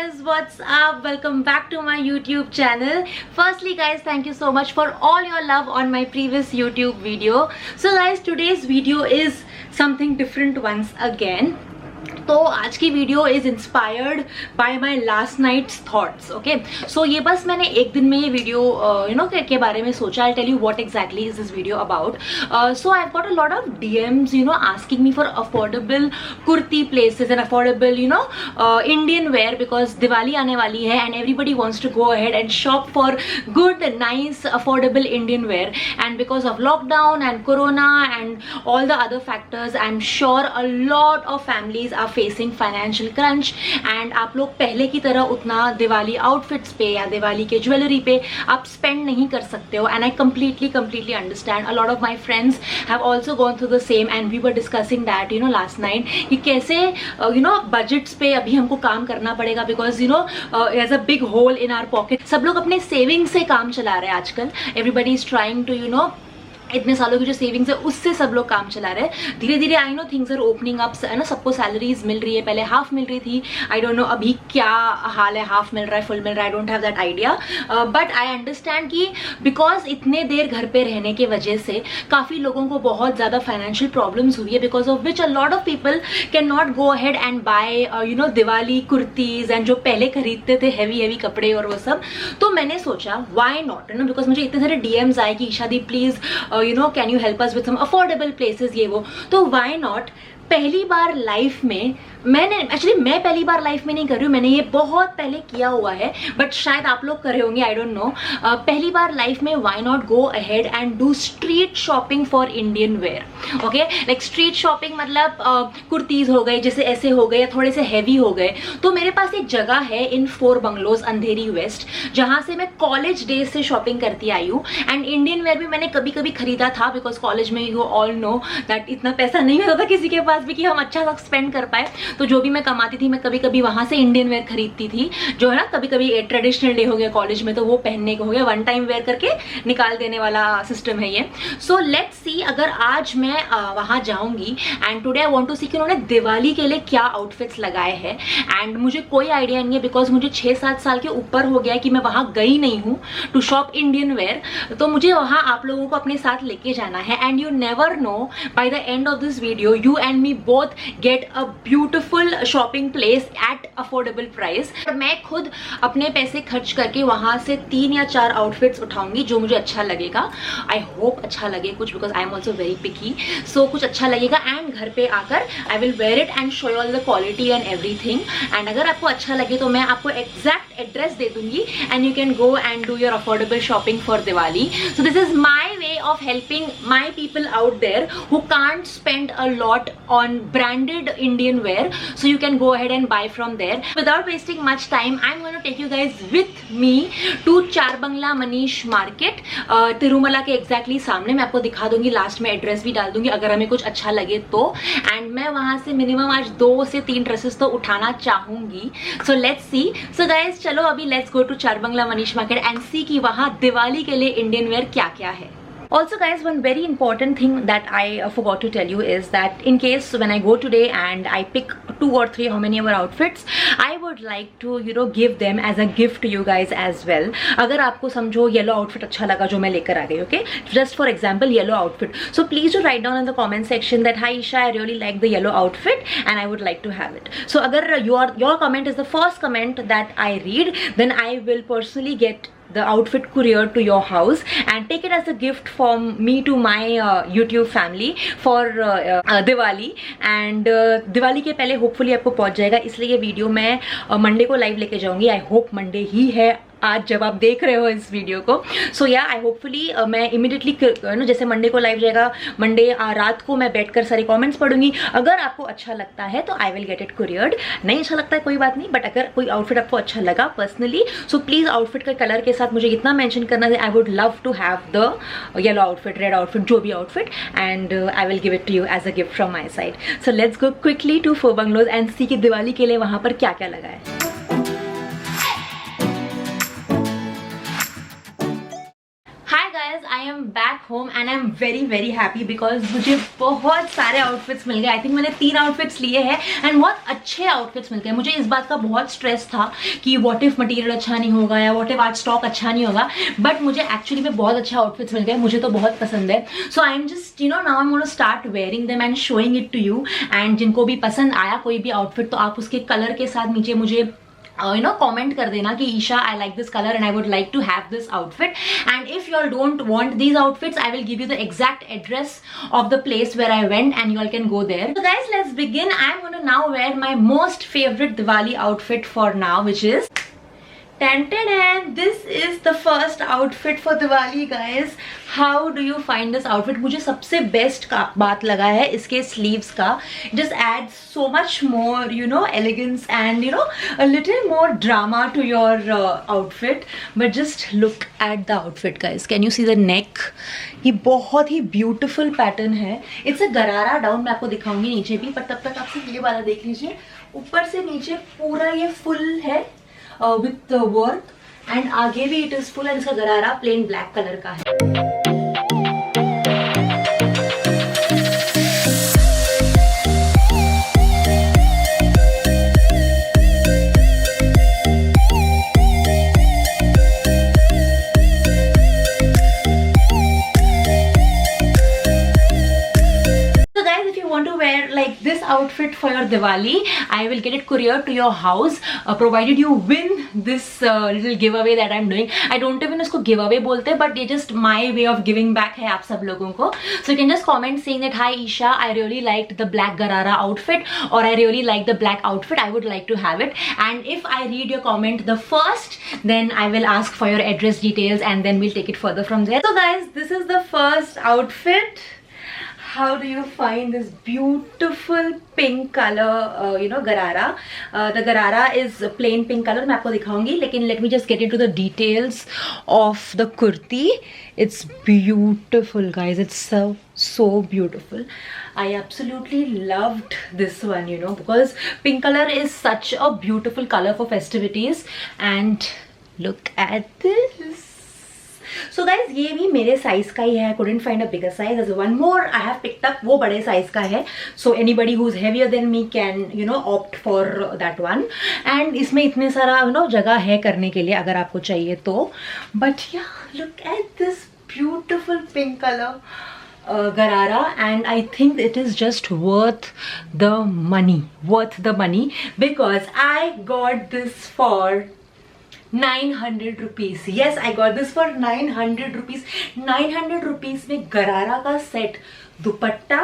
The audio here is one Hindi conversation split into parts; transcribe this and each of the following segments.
guys, what's up? Welcome back to my YouTube channel. Firstly guys, thank you so much for all your love on my previous YouTube video. So guys, today's video is something different once again. तो आज की video is inspired by my last night's thoughts. Okay, so ये बस मैंने एक दिन में ये वीडियो के बारे में सोचा. I tell you what exactly is this video about. So I have got a lot of DMs asking me for affordable kurti places and affordable Indian wear, because Diwali आने वाली है and everybody wants to go ahead and shop for good nice affordable Indian wear. And because of lockdown and corona and all the other factors, I am sure a lot of families are facing financial crunch and आप लोग पहले की तरह उतना दिवाली आउटफिट्स पे या दिवाली के ज्वेलरी पे आप स्पेंड नहीं कर सकते हो. And I completely understand. A lot of my friends have also gone through the same and we were discussing that last night कि कैसे बजट्स पे अभी हमको काम करना पड़ेगा, because there's a big hole in our pocket. सब लोग अपने सेविंग से काम चला रहे हैं आजकल. एवरीबडी इज ट्राइंग टू इतने सालों की जो सेविंग्स है उससे सब लोग काम चला रहे हैं. धीरे धीरे I know things are opening up, है ना. सबको सैलरीज मिल रही है, पहले हाफ मिल रही थी. आई डोंट नो अभी क्या हाल है, हाफ मिल रहा है, फुल मिल रहा है, I don't have that idea. But I understand कि बिकॉज इतने देर घर पे रहने के वजह से काफ़ी लोगों को बहुत ज़्यादा फाइनेंशियल प्रॉब्लम्स हुई है, because of which a lot of people can not go ahead and buy Diwali kurtis and जो पहले खरीदते थे हैवी कपड़े और वो सब. तो मैंने सोचा वाई नॉट, बिकॉज मुझे इतने सारे डीएम्स आए कि ईशादी please can you help us with some affordable places, ये वो. तो व्हाई नॉट. पहली बार लाइफ में मैं पहली बार लाइफ में नहीं कर रही हूँ, मैंने ये बहुत पहले किया हुआ है, बट शायद आप लोग कर रहे होंगे, आई डोंट नो. पहली बार लाइफ में why not go ahead and do street shopping for Indian wear. Okay, like street shopping मतलब कुर्तीज हो गए, जैसे ऐसे हो गए या थोड़े से हैवी हो गए. तो मेरे पास एक जगह है इन 4 बंगलोज अंधेरी वेस्ट, जहाँ से मैं कॉलेज डेज से शॉपिंग करती आई हूँ. एंड इंडियन वेयर भी मैंने कभी कभी खरीदा था, बिकॉज कॉलेज में यू ऑल नो दैट इतना पैसा नहीं होता था किसी के पास भी कि हम अच्छा सा स्पेंड कर पाए. तो जो भी मैं कमाती थी मैं कभी कभी वहां से इंडियन वेयर खरीदती थी, जो है ना. कभी कभी ट्रेडिशनल डे हो गया कॉलेज में तो वो पहनने को हो गया, वन टाइम वेयर करके निकाल देने वाला सिस्टम है ये. सो लेट्स सी, अगर आज मैं वहां जाऊंगी and today I want to see कि उन्होंने दिवाली के लिए क्या आउटफिट्स लगाए हैं. एंड मुझे कोई आइडिया नहीं है, बिकॉज मुझे 6-7 साल के ऊपर हो गया है कि मैं वहां गई नहीं हूँ टू शॉप इंडियन वेयर. तो मुझे वहां आप लोगों को अपने साथ लेके जाना है. And you never know, by the end of this video you and me both get a beautiful shopping place at affordable price. मैं खुद अपने पैसे खर्च करके वहां से 3 या 4 आउटफिट्स उठाऊंगी जो मुझे अच्छा लगेगा. आई होप अच्छा लगे कुछ, because I am also very picky. So कुछ अच्छा लगेगा एंड घर पे आकर I will wear it and show you all the quality and everything. And अगर आपको अच्छा लगे तो मैं आपको एग्जैक्ट एड्रेस दे दूंगी and you can go and do your affordable shopping for Diwali. So this is my way of helping my people out there who can't spend a lot on branded Indian wear, so you can go ahead and buy from there. Without wasting much time, I'm going to take you guys with me to Charbangla Manish market, Tirumala के exactly सामने. मैं आपको दिखा दूंगी, लास्ट में एड्रेस भी डाल दूंगी अगर हमें कुछ अच्छा लगे तो. एंड मैं वहां से मिनिमम आज 2 से 3 ड्रेसेस तो उठाना चाहूंगी. So let's see. So guys चलो अभी let's go to Charbangla Manish market and see कि वहां दिवाली के लिए इंडियन वेयर क्या क्या है. Also guys, one very important thing that I forgot to tell you is that in case when I go today and I pick 2 or 3 how many ever outfits, I would like to give them as a gift to you guys as well. अगर आपको समझो येलो आउटफिट अच्छा लगा जो मैं लेकर आ गई, okay, just for example yellow outfit, so please do write down in the comment section that hi Isha, I really like the yellow outfit and I would like to have it. So अगर your comment is the first comment that I read, then I will personally get the outfit courier to your house and take it as a gift from me to my YouTube family for Diwali. and Diwali के पहले होपफुली आपको पहुंच जाएगा, इसलिए ये वीडियो मैं मंडे को लाइव लेके जाऊंगी. आई होप मंडे ही है आज जब आप देख रहे हो इस वीडियो को. सो या आई होपफुली मैं इमीडिएटली जैसे मंडे को लाइव जाएगा, मंडे रात को मैं बैठकर सारे कमेंट्स पढ़ूंगी. अगर आपको अच्छा लगता है तो आई विल गेट इट कुरियर्ड. नहीं अच्छा लगता है कोई बात नहीं, बट अगर कोई आउटफिट आपको अच्छा लगा पर्सनली, सो प्लीज आउटफिट का कलर के साथ मुझे इतना मेंशन करना है. I would love to have the yellow outfit, red outfit, जो भी outfit, and I will give it to you as a gift from my side. So let's go quickly to 4 bungalows and see कि दिवाली के लिए वहां पर क्या क्या लगा है. Hi guys, I I am back home and I am very very happy because मुझे बहुत सारे आउटफिट्स मिल गए. आई थिंक मैंने 3 आउटफिट्स लिए हैं एंड बहुत अच्छे आउटफिट्स मिल गए. मुझे इस बात का बहुत स्ट्रेस था कि व्हाट इफ मटेरियल अच्छा नहीं होगा या व्हाट इफ आज स्टॉक अच्छा नहीं होगा, बट मुझे एक्चुअली में बहुत अच्छे आउटफिट्स मिल गए. मुझे तो बहुत पसंद है. So I am just now I am gonna start wearing them and showing it to you. And जिनको भी पसंद आया कोई भी आउटफिट तो आप उसके कलर के साथ नीचे मुझे comment कर देना कि Isha I like this color and I would like to have this outfit. And if you all don't want these outfits, I will give you the exact address of the place where I went and you all can go there. So guys, let's begin. I'm gonna now wear my most favorite Diwali outfit for now, which is and this is the first outfit for Diwali, guys. How do you find this outfit? मुझे सबसे बेस्ट का बात लगा है इसके sleeves का. Just adds so much more, elegance and a little more drama to your outfit. But just look at the outfit, guys. Can you see the neck? ये बहुत ही beautiful pattern है. It's a गरारा डाउन. मैं आपको दिखाऊंगी नीचे भी, पर तब तक आप सिर्फ ये वाला देख लीजिए. ऊपर से नीचे पूरा ये full है with the work and आगे भी it is full and इसका गरारा plain black कलर का है. Like this outfit for your Diwali, I will get it couriered to your house, provided you win this little giveaway that I'm doing. I don't even इसको giveaway बोलते, but ये just my way of giving back है आप सब लोगों को. So you can just comment saying that hi Isha, I really liked the black garara outfit, or I really like the black outfit. I would like to have it. And if I read your comment the first, then I will ask for your address details, and then we'll take it further from there. So guys, this is the first outfit. How do you find this beautiful pink color, garara? The garara is plain pink color. मैं आपको दिखाऊंगी, लेकिन let me just get into the details of the kurti. It's beautiful, guys. It's so beautiful. I absolutely loved this one, because pink color is such a beautiful color for festivities. And look at this. So guys, ये भी मेरे साइज का ही है. I couldn't find a bigger size. There's one more I have picked up, वो बड़े साइज का है. So anybody who's heavier than me can opt for that one. And इसमें इतने सारा जगह है करने के लिए अगर आपको चाहिए तो. But yeah, look at this beautiful pink color garara, and I think it is just worth the money because I got this for 900 rupees. Yes, I got this for 900 rupees. 900 rupees में गरारा का set, dupatta,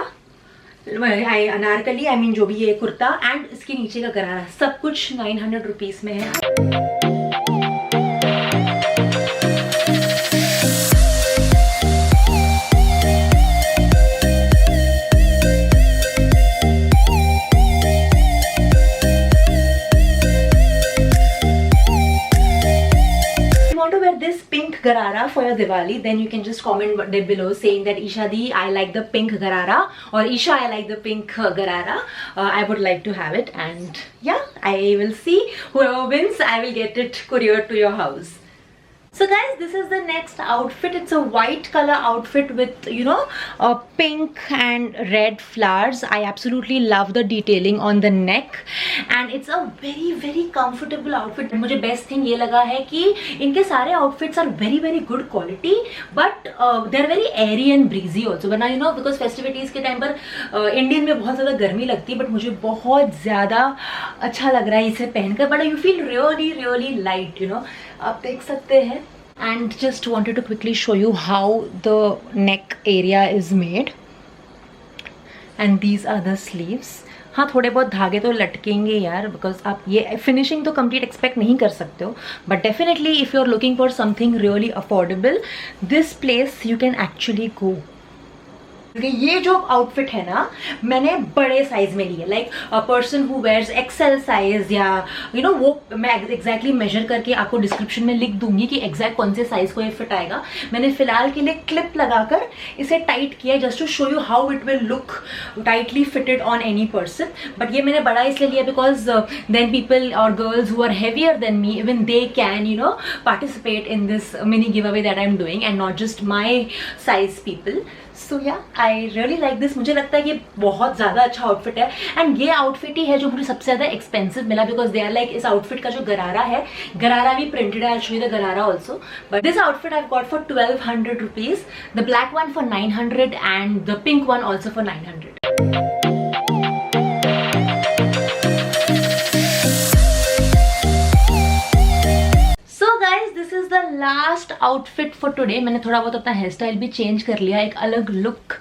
Anarkali, I mean जो भी ये कुर्ता, एंड इसके नीचे का गरारा, सब कुछ 900 rupees में है. Garara for your Diwali, then you can just comment down below saying that Isha di, I like the pink garara, or Isha, I like the pink garara. I would like to have it, and yeah, I will see whoever wins, I will get it couriered to your house. So guys, this is the next outfit. It's a white color outfit with pink and red flowers. I absolutely love the detailing on the neck, and it's a very very comfortable outfit. मुझे best thing ये लगा है कि इनके सारे outfits are very very good quality, but they're very airy and breezy also. वरना because festivities के time पर Indian में बहुत ज़्यादा गर्मी लगती है, but मुझे बहुत ज़्यादा अच्छा लग रहा है इसे पहनकर. But you feel really really light, आप देख सकते हैं. And just wanted to quickly show you how the neck area is made. And these are the sleeves. हाँ, थोड़े बहुत धागे तो लटकेंगे यार, बिकॉज आप ये फिनिशिंग तो कंप्लीट एक्सपेक्ट नहीं कर सकते हो. But definitely if you are looking for something really affordable, this place you can actually go. क्योंकि ये जो आउटफिट है ना मैंने बड़े साइज में लिया, like a person who wears XL size, या यू नो वो मैं एग्जैक्टली मेजर करके आपको डिस्क्रिप्शन में लिख दूंगी कि एग्जैक्ट कौन से साइज को ये फिट आएगा। मैंने फिलहाल के लिए क्लिप लगाकर इसे टाइट किया just to show you how it will look tightly fitted on any person. But ये मैंने बड़ा इसलिए लिया बिकॉज देन पीपल और girls who are heavier than me, even they can you know participate in this mini giveaway that I am doing and not just my size people. So yeah I really like this. मुझे लगता है कि बहुत ज़्यादा अच्छा आउटफिट है एंड ये आउटफिट ही है जो मुझे सबसे ज़्यादा एक्सपेंसिव मिला बिकॉज दे आर लाइक इस आउटफिट का जो गरारा है, गरारा भी प्रिंटेड है, आई शो यू द गरारा also, but this outfit I got for 1200 rupees, the black one for 900 and the pink one also for 900. Last outfit for today. मैंने थोड़ा बहुत अपना हेयर स्टाइल भी चेंज कर लिया एक अलग लुक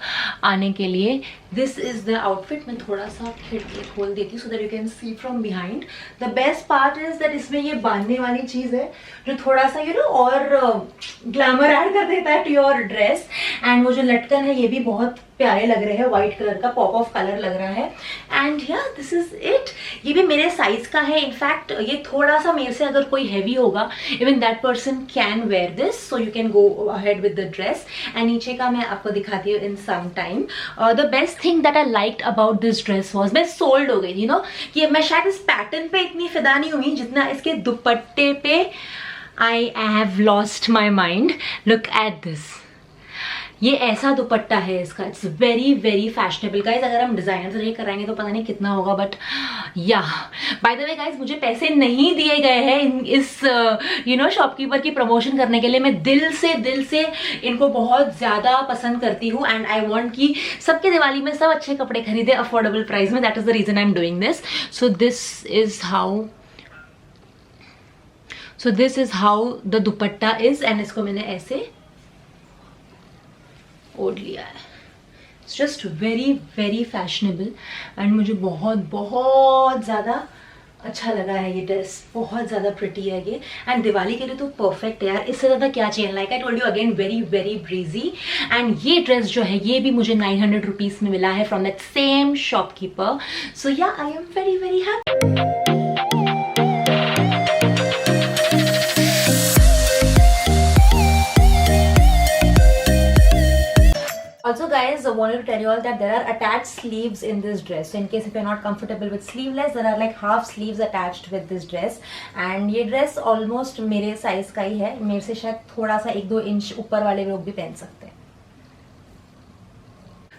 आने के लिए. This is the outfit. मैं थोड़ा सा खिड़की खोल देती हूँ so that you can see from behind. The best part is that इसमें ये बांधने वाली चीज है जो थोड़ा सा यू नो और ग्लैमर ऐड कर देता है टू योर ड्रेस. एंड वो जो लटकन है ये भी बहुत प्यारे लग रहे हैं, व्हाइट कलर का पॉप ऑफ कलर लग रहा है. एंड या दिस इज इट. ये भी मेरे साइज का है. इनफैक्ट ये थोड़ा सा मेरे से अगर कोई हैवी होगा even that person can wear this, so you can go ahead with the dress. And नीचे का मैं आपको दिखाती हूँ in some time. The best thing that I liked about this dress was, मैं सोल्ड हो गई थी नो कि मैं शायद इस पैटर्न पे इतनी फिदा नहीं हुई जितना इसके दुपट्टे पे. I have lost my mind. Look at this. ये ऐसा दुपट्टा है इसका. It's very very fashionable guys. अगर हम डिजाइनर से ये कराएंगे तो पता नहीं कितना होगा, बट या बाय द वे गाइज मुझे पैसे नहीं दिए गए हैं इस यू नो शॉपकीपर की प्रमोशन करने के लिए. मैं दिल से इनको बहुत ज्यादा पसंद करती हूँ एंड आई वांट कि सबके दिवाली में सब अच्छे कपड़े खरीदे अफोर्डेबल प्राइस में. That is the reason I am doing this. So this is how the dupatta is. And इसको मैंने ऐसे ओढ़ लिया है. It's just very very fashionable and मुझे बहुत बहुत ज़्यादा अच्छा लगा है ये ड्रेस. बहुत ज़्यादा प्रिटी है ये एंड दिवाली के लिए तो परफेक्ट है यार. इससे ज़्यादा क्या चाहिए. Like I told you again very very breezy. And ये ड्रेस जो है ये भी मुझे 900 रुपीज़ में मिला है from that same shopkeeper. So yeah I am very very happy. Also guys, I wanted to tell you all that there are attached sleeves in this dress. So in case if you're not comfortable with sleeveless, there are like half sleeves attached with this dress. And ये dress almost मेरे size का ही है. मेरे से शायद थोड़ा सा 1-2 इंच ऊपर वाले लोग भी पहन सकते हैं.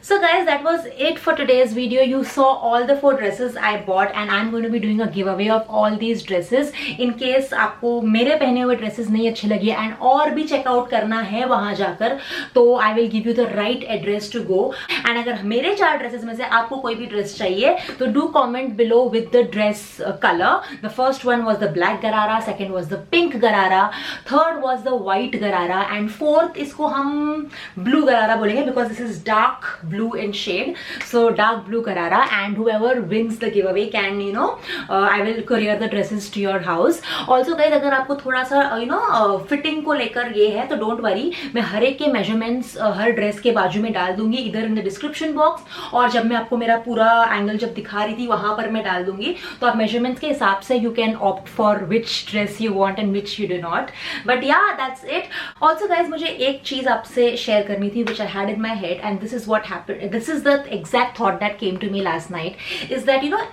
So guys, that was it for today's video. You saw all the 4 dresses I bought and I'm going to be doing a giveaway of all these dresses. In case आपको मेरे पहने हुए dresses नहीं अच्छे लगे and और भी चेकआउट करना है वहाँ जाकर, तो I will give you the right address to go. And अगर मेरे 4 dresses में से आपको कोई भी dress चाहिए तो do comment below with the dress color. The first one was the black garara, second was the pink garara, third was the white garara and fourth इसको हम blue garara बोलेंगे because this is dark blue in shade. So dark blue garara and whoever wins the giveaway can you know I will courier the dresses to your house. Also guys अगर आपको थोड़ा सा you know फिटिंग को लेकर ये है तो डोंट वरी. मैं हर एक के मेजरमेंट्स हर ड्रेस के बाजू में डाल दूंगी इधर इन द डिस्क्रिप्शन बॉक्स और जब मैं आपको मेरा पूरा एंगल जब दिखा रही थी वहां पर मैं डाल दूंगी. तो आप मेजरमेंट्स के हिसाब से you can opt for which dress you want and which you do not. But yeah that's it. Also guys मुझे एक चीज आपसे शेयर करनी थी which I had in my head and this is what happened. This is the exact thought that came to me last night is that you know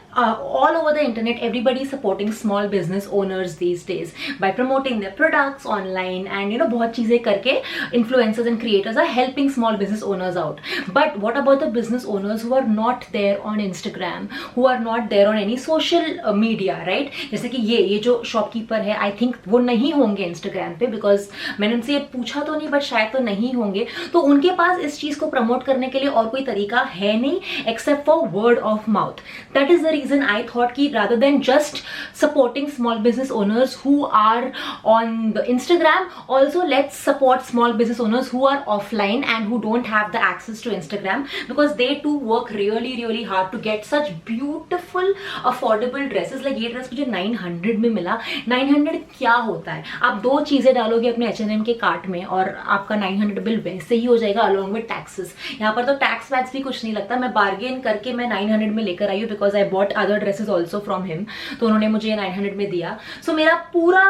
all over the internet everybody is supporting small business owners these days by promoting their products online and you know बहुत चीजें करके influencers and creators are helping small business owners out. But what about the business owners who are not there on Instagram, who are not there on any social media, right? जैसे कि ये जो शॉपकीपर है I think वो नहीं होंगे Instagram पे because मैंने उनसे ये पूछा तो नहीं but शायद तो नहीं होंगे. तो उनके पास इस चीज को प्रमोट करने के लिए और कोई तरीका है नहीं except for word of mouth. That is the reason I thought कि rather than just supporting small business owners who are on the Instagram, also let's support small business owners who are offline and who don't have the access to Instagram because they too work really really hard to get such beautiful affordable dresses. Like ये ड्रेस मुझे 900 में मिला. 900 क्या होता है. आप 2 चीजें डालोगे अपने H&M के कार्ट में और आपका 900 बिल वैसे ही हो जाएगा अलॉन्ग विद टैक्सेस. यहाँ पर तो टैक्स वैक्स भी कुछ नहीं लगता. मैं बार्गेन करके मैं 900 में लेकर आई हूँ because I bought other dresses also from him. तो उन्होंने मुझे 900 में दिया. सो मेरा पूरा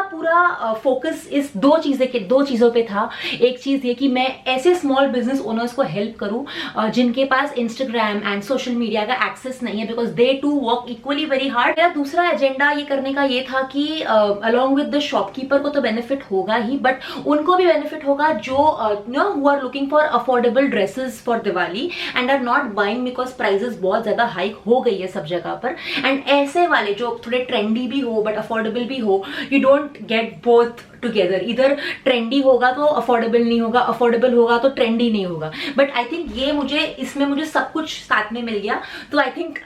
फोकस इस दो चीज़ों पे था. एक चीज़ ये कि मैं ऐसे स्मॉल बिजनेस ओनर्स को हेल्प करूँ जिनके पास इंस्टाग्राम एंड सोशल मीडिया का एक्सेस नहीं है because they too work equally very hard. मेरा दूसरा एजेंडा ये करने का ये था कि अलॉन्ग विद द शॉपकीपर को तो बेनिफिट होगा ही, बट उनको भी बेनिफिट होगा जो who are looking for affordable dresses for Diwali and are not buying because prices बहुत ज्यादा हाइक हो गई है सब जगह पर. एंड ऐसे वाले जो थोड़े ट्रेंडी भी हो बट अफोर्डेबल भी हो, you don't get both together. इधर ट्रेंडी होगा तो अफोर्डेबल नहीं होगा, अफोर्डेबल होगा तो ट्रेंडी नहीं होगा. बट आई थिंक इसमें मुझे सब कुछ साथ में मिल गया. तो I think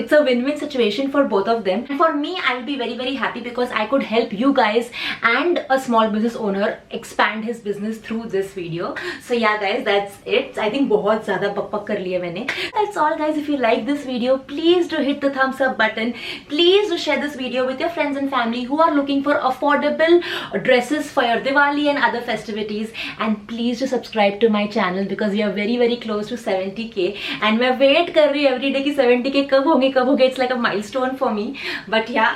it's a win-win situation for both of them. And for me, I will be very very happy because I could help you guys and a small business owner expand his business through this video. So yeah guys, that's it. I think बहुत ज़्यादा बक कर लिया मैंने. That's all guys. If you like this video, please do hit the thumbs up button. Please do share this video with your friends and family who are looking for affordable dresses for your Diwali and other festivities. And please do subscribe to my channel because we are very very close to 70k. And मैं wait कर रही हूँ every day की 70k कब होंगे. It's like a milestone for me. But या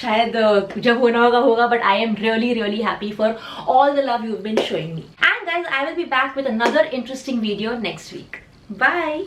शायद जब होना होगा. But I am really really happy for all the love you been showing me. And guys, I will be back with another interesting video next week. Bye.